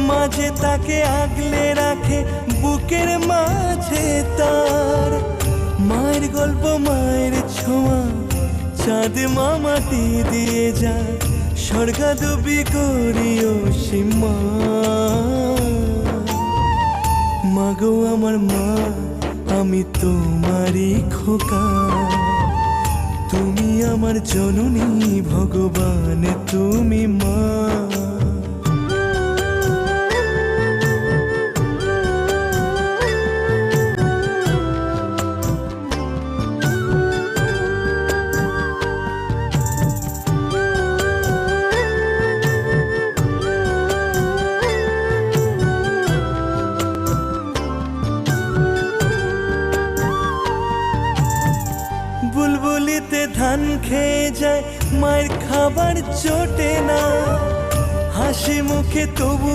মাঝে তাকে আগলে রাখে বুকের মাঝে তার। মায়ের গল্প মায়ের ছোঁয়া, চাঁদ মা মাটি দিয়ে যায়, স্বর্গাদবি করিও সীমা। মাগো আমার মা, আমি তোমারই খোকা, তুমি আমার জননী, ভগবান তুমি মা। বুলবুলিতে ধান খেয়ে যায়, মায়ের খাবার জোটে না, হাসি মুখে তবু